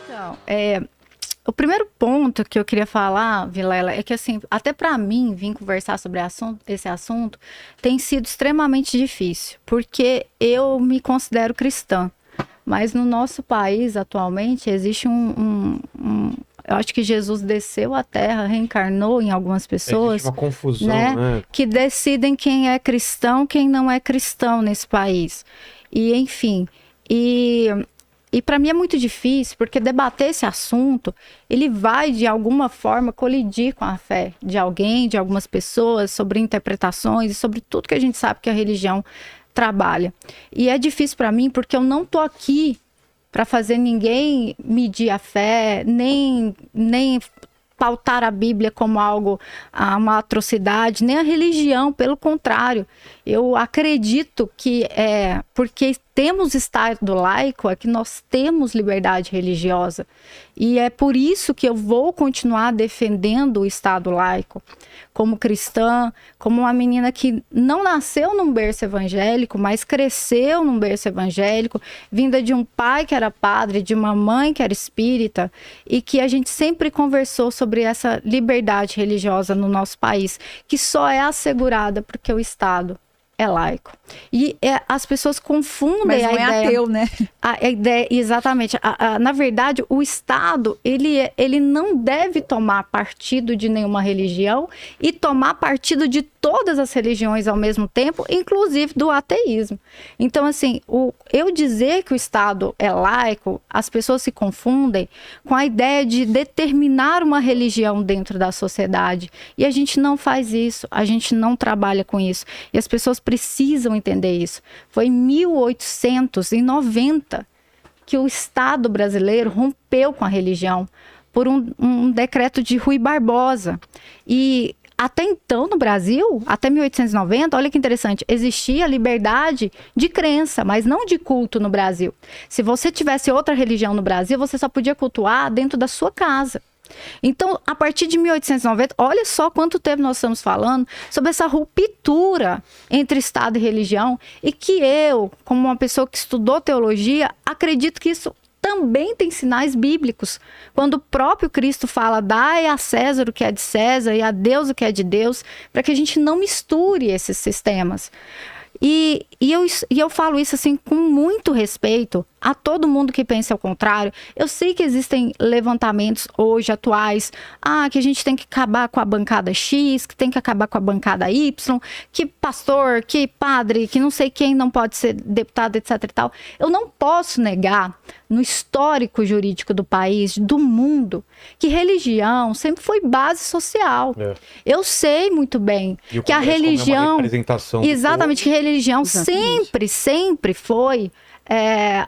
Então, o primeiro ponto que eu queria falar, Vilela, é que assim, até para mim vir conversar sobre esse assunto tem sido extremamente difícil, porque eu me considero cristã, mas no nosso país atualmente existe eu acho que Jesus desceu à Terra, reencarnou em algumas pessoas. Existe uma confusão, né? Que decidem quem é cristão, quem não é cristão nesse país. E, enfim, e para mim é muito difícil, porque debater esse assunto, ele vai, de alguma forma, colidir com a fé de alguém, de algumas pessoas, sobre interpretações e sobre tudo que a gente sabe que a religião trabalha. E é difícil para mim, porque eu não tô aqui para fazer ninguém medir a fé, nem pautar a Bíblia como algo, uma atrocidade, nem a religião, pelo contrário. Eu acredito que porque temos Estado laico, é que nós temos liberdade religiosa. E é por isso que eu vou continuar defendendo o Estado laico, como cristã, como uma menina que não nasceu num berço evangélico, mas cresceu num berço evangélico, vinda de um pai que era padre, de uma mãe que era espírita, e que a gente sempre conversou sobre essa liberdade religiosa no nosso país, que só é assegurada porque o Estado é laico. E as pessoas confundem mas não a ideia... é ateu, né? A ideia, exatamente. Na verdade, o Estado, ele não deve tomar partido de nenhuma religião e tomar partido de todas as religiões ao mesmo tempo, inclusive do ateísmo. Então, assim, eu dizer que o Estado é laico, as pessoas se confundem com a ideia de determinar uma religião dentro da sociedade. E a gente não faz isso, a gente não trabalha com isso. E as pessoas precisam entender isso. Foi em 1890 que o Estado brasileiro rompeu com a religião por um decreto de Rui Barbosa. E até então, no Brasil, até 1890, olha que interessante, existia liberdade de crença, mas não de culto no Brasil. Se você tivesse outra religião no Brasil, você só podia cultuar dentro da sua casa. Então, a partir de 1890, olha só quanto tempo nós estamos falando sobre essa ruptura entre Estado e religião, e que eu, como uma pessoa que estudou teologia, acredito que isso também tem sinais bíblicos. Quando o próprio Cristo fala, dai a César o que é de César e a Deus o que é de Deus, para que a gente não misture esses sistemas. E eu falo isso assim com muito respeito a todo mundo que pensa ao contrário. Eu sei que existem levantamentos hoje atuais, que a gente tem que acabar com a bancada X, que tem que acabar com a bancada Y, que pastor, que padre, que não sei quem não pode ser deputado, etc e tal. Eu não posso negar, no histórico jurídico do país, do mundo, que religião sempre foi base social. Eu sei muito bem que a religião... Exatamente, que religião sempre foi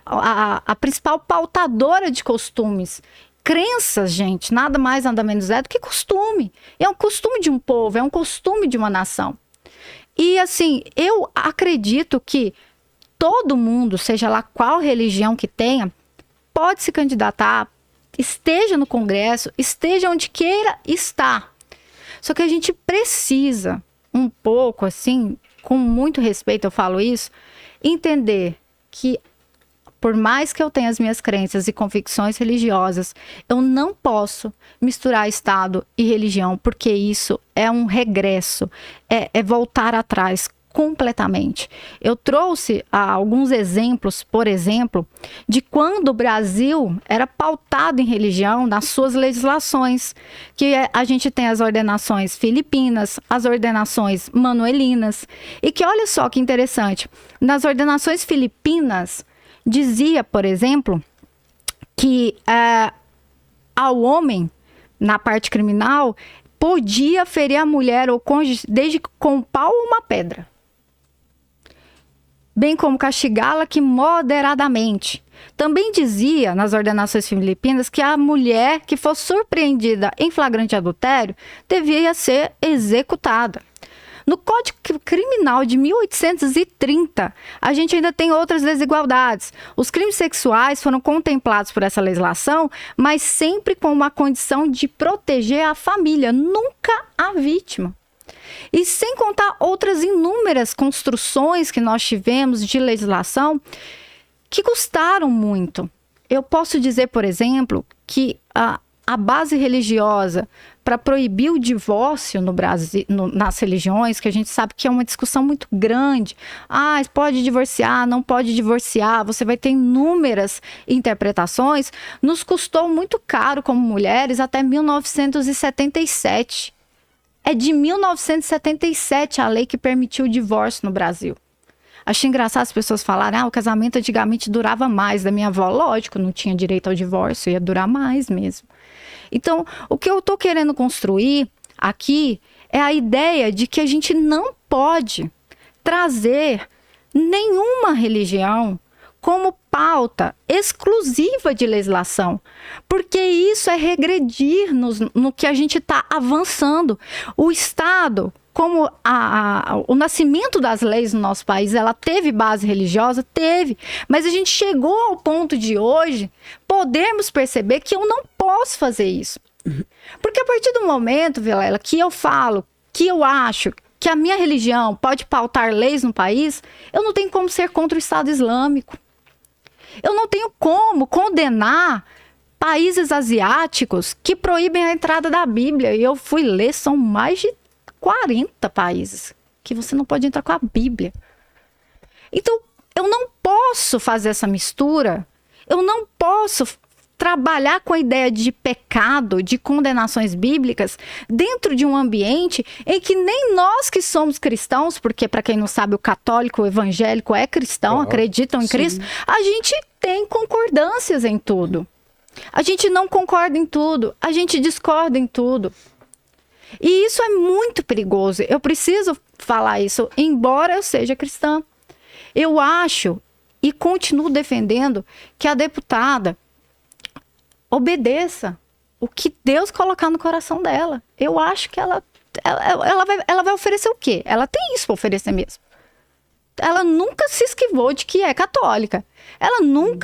a principal pautadora de costumes. Crenças, gente, nada mais, nada menos do que costume. É um costume de um povo, é um costume de uma nação. E assim, eu acredito que todo mundo, seja lá qual religião que tenha, pode se candidatar, esteja no Congresso, esteja onde queira estar. Só que a gente precisa, um pouco assim, com muito respeito eu falo isso, entender que, por mais que eu tenha as minhas crenças e convicções religiosas, eu não posso misturar Estado e religião, porque isso é um regresso, é voltar atrás completamente. Eu trouxe alguns exemplos, por exemplo, de quando o Brasil era pautado em religião nas suas legislações, que a gente tem as ordenações filipinas, as ordenações manuelinas, e que olha só que interessante, nas ordenações filipinas dizia, por exemplo, que ao homem, na parte criminal, podia ferir a mulher ou cônjuge desde com um pau ou uma pedra, bem como castigá-la que moderadamente. Também dizia, nas ordenações filipinas, que a mulher que fosse surpreendida em flagrante adultério devia ser executada. No Código Criminal de 1830, a gente ainda tem outras desigualdades. Os crimes sexuais foram contemplados por essa legislação, mas sempre com uma condição de proteger a família, nunca a vítima. E sem contar outras inúmeras construções que nós tivemos de legislação que custaram muito. eu posso dizer, por exemplo, que a base religiosa para proibir o divórcio no Brasil, nas religiões, que a gente sabe que é uma discussão muito grande. Pode divorciar, não pode divorciar, você vai ter inúmeras interpretações. Nos custou muito caro como mulheres até 1977. É de 1977 a lei que permitiu o divórcio no Brasil. Achei engraçado as pessoas falarem, o casamento antigamente durava mais. Da minha avó, lógico, não tinha direito ao divórcio, ia durar mais mesmo. Então, o que eu estou querendo construir aqui é a ideia de que a gente não pode trazer nenhuma religião como pauta exclusiva de legislação, porque isso é regredir no que a gente está avançando. O Estado, como o nascimento das leis no nosso país, ela teve base religiosa? Teve. Mas a gente chegou ao ponto de hoje podermos perceber que eu não posso fazer isso. Porque a partir do momento, Vilela, que eu falo, que eu acho que a minha religião pode pautar leis no país, eu não tenho como ser contra o Estado Islâmico. Eu não tenho como condenar países asiáticos que proíbem a entrada da Bíblia. E eu fui ler, são mais de 40 países que você não pode entrar com a Bíblia. Então, eu não posso fazer essa mistura, eu não posso trabalhar com a ideia de pecado, de condenações bíblicas, dentro de um ambiente em que nem nós que somos cristãos, porque para quem não sabe, o católico, o evangélico é cristão, acreditam em Cristo, a gente tem concordâncias em tudo. A gente não concorda em tudo, a gente discorda em tudo. E isso é muito perigoso. Eu preciso falar isso, embora eu seja cristã. Eu acho e continuo defendendo que a deputada obedeça o que Deus colocar no coração dela. Eu acho que ela vai oferecer o quê? Ela tem isso para oferecer mesmo. Ela nunca se esquivou de que é católica. Ela não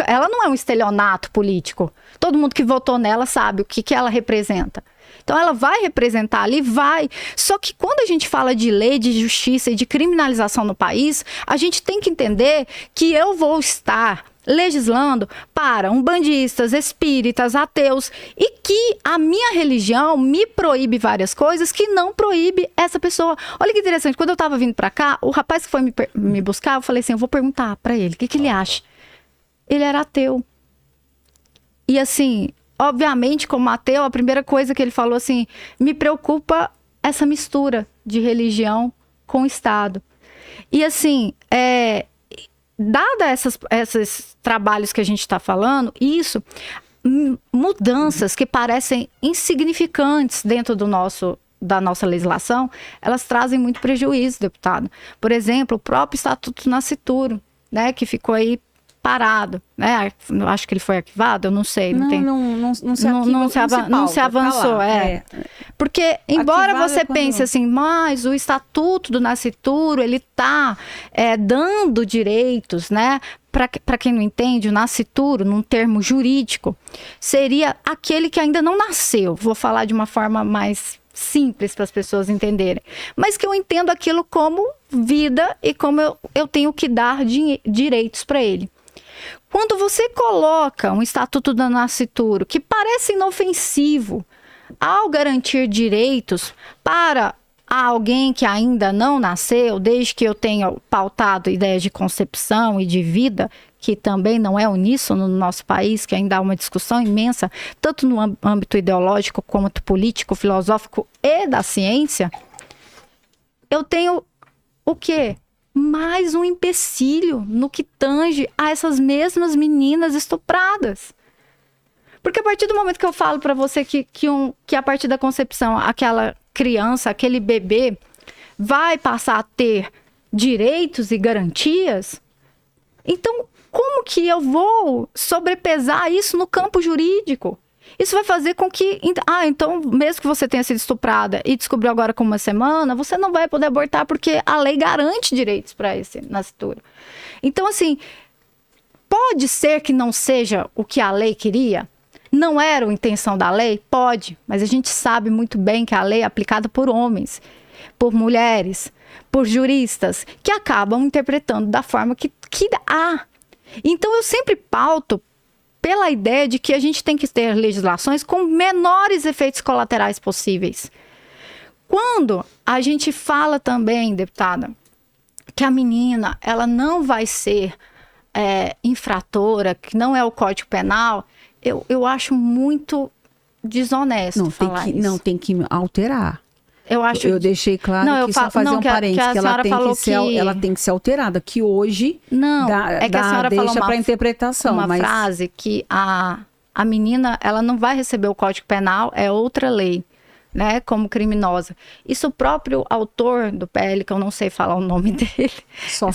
é um estelionato político. Todo mundo que votou nela sabe o que ela representa. Então ela vai representar ali, vai. Só que quando a gente fala de lei, de justiça e de criminalização no país, a gente tem que entender que eu vou estar legislando para umbandistas, espíritas, ateus, e que a minha religião me proíbe várias coisas que não proíbe essa pessoa. Olha que interessante, quando eu estava vindo para cá, o rapaz que foi me buscar, eu falei assim, eu vou perguntar para ele, o que ele acha? Ele era ateu. E assim, obviamente, como ateu, a primeira coisa que ele falou assim, me preocupa essa mistura de religião com Estado. E assim, dada esses trabalhos que a gente está falando, mudanças que parecem insignificantes dentro da nossa legislação, elas trazem muito prejuízo, deputado. Por exemplo, o próprio Estatuto Nascituro, né, que ficou aí parado, né? Acho que ele foi arquivado, eu não sei. Não se avançou, Porque, embora arquivado você pense assim, mas o Estatuto do Nascituro, ele está dando direitos, né? Para quem não entende, o nascituro, num termo jurídico, seria aquele que ainda não nasceu. Vou falar de uma forma mais simples para as pessoas entenderem. Mas que eu entendo aquilo como vida e como eu tenho que dar direitos para ele. Quando você coloca um Estatuto do Nascituro que parece inofensivo ao garantir direitos para alguém que ainda não nasceu, desde que eu tenha pautado ideias de concepção e de vida, que também não é uníssono no nosso país, que ainda há uma discussão imensa, tanto no âmbito ideológico, quanto político, filosófico e da ciência, eu tenho o quê? Mais um empecilho no que tange a essas mesmas meninas estupradas. Porque a partir do momento que eu falo para você que a partir da concepção, aquela criança, aquele bebê, vai passar a ter direitos e garantias, então como que eu vou sobrepesar isso no campo jurídico? Isso vai fazer com que... então, mesmo que você tenha sido estuprada e descobriu agora com uma semana, você não vai poder abortar porque a lei garante direitos para esse nascituro. Então, assim, pode ser que não seja o que a lei queria? Não era a intenção da lei? Pode, mas a gente sabe muito bem que a lei é aplicada por homens, por mulheres, por juristas, que acabam interpretando da forma que há. Então, eu sempre pauto pela ideia de que a gente tem que ter legislações com menores efeitos colaterais possíveis. Quando a gente fala também, deputada, que a menina ela não vai ser infratora, que não é o Código Penal, eu acho muito desonesto falar isso. Não, tem que alterar. Eu deixei claro só fazer um parênteses, que ela tem que ser alterada, que hoje que a senhora deixa para interpretação. Uma frase que a menina ela não vai receber o Código Penal, é outra lei, né, como criminosa. Isso o próprio autor do PL, que eu não sei falar o nome dele, só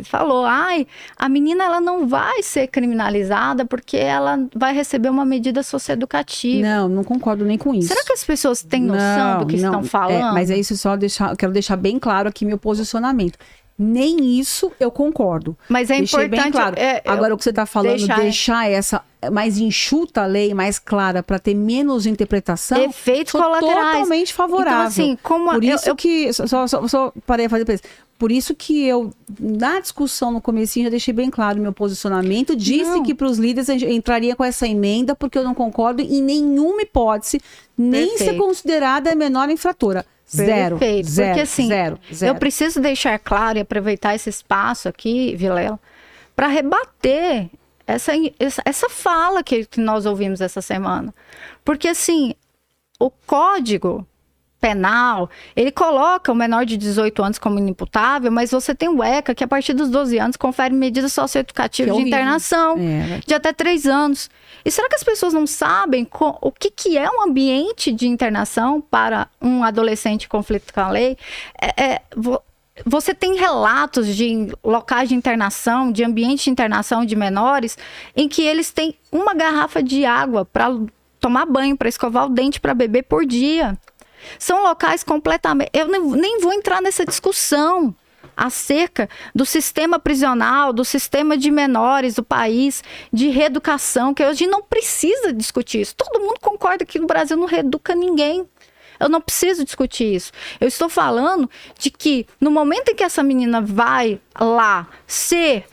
falou, a menina ela não vai ser criminalizada porque ela vai receber uma medida socioeducativa. Não concordo nem com isso. Será que as pessoas têm noção do que estão falando? Mas é isso, eu quero deixar bem claro aqui meu posicionamento. Nem isso eu concordo. Mas é importante... Bem claro. Agora, o que você está falando, deixar essa mais enxuta a lei, mais clara, para ter menos interpretação... Efeitos colaterais. Totalmente favorável. Então, assim, Por isso que... Só parei de fazer isso. Por isso que eu, na discussão no comecinho, já deixei bem claro o meu posicionamento. Disse que para os líderes entraria com essa emenda, porque eu não concordo em nenhuma hipótese, nem ser considerada a menor infratora. Zero. Porque assim, zero. Eu preciso deixar claro e aproveitar esse espaço aqui, Vilela, para rebater essa fala que nós ouvimos essa semana. Porque assim, o Código Penal, ele coloca o menor de 18 anos como inimputável, mas você tem o ECA, que a partir dos 12 anos confere medidas socioeducativas de internação de até 3 anos. E será que as pessoas não sabem o que é um ambiente de internação para um adolescente em conflito com a lei? Você tem relatos de locais de internação, de ambiente de internação de menores, em que eles têm uma garrafa de água para tomar banho, para escovar o dente, para beber por dia. São locais completamente... Eu nem vou entrar nessa discussão acerca do sistema prisional, do sistema de menores do país, de reeducação, que hoje não precisa discutir isso. Todo mundo concorda que no Brasil não reeduca ninguém. Eu não preciso discutir isso. Eu estou falando de que no momento em que essa menina vai lá ser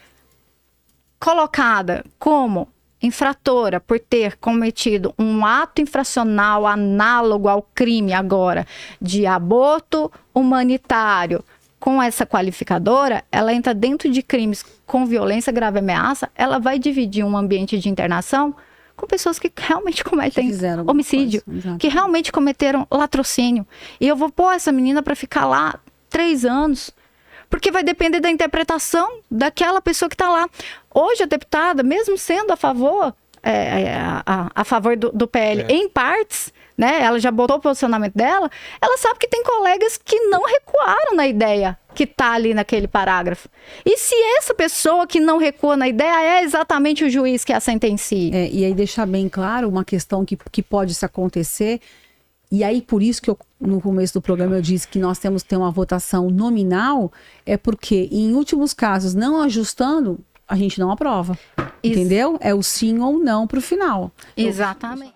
colocada como infratora por ter cometido um ato infracional análogo ao crime agora de aborto humanitário com essa qualificadora, ela entra dentro de crimes com violência, grave ameaça, ela vai dividir um ambiente de internação com pessoas que realmente cometem homicídio, que realmente cometeram latrocínio. E eu vou pôr essa menina para ficar lá 3 anos, porque vai depender da interpretação daquela pessoa que está lá. Hoje a deputada, mesmo sendo a favor, a favor do PL em partes, né, ela já botou o posicionamento dela, ela sabe que tem colegas que não recuaram na ideia que está ali naquele parágrafo. E se essa pessoa que não recua na ideia é exatamente o juiz que a sentencia? E aí deixar bem claro uma questão que pode se acontecer, e aí por isso que no começo do programa eu disse que nós temos que ter uma votação nominal, é porque em últimos casos, não ajustando, a gente não aprova. Entendeu? É o sim ou não para o final. Exatamente.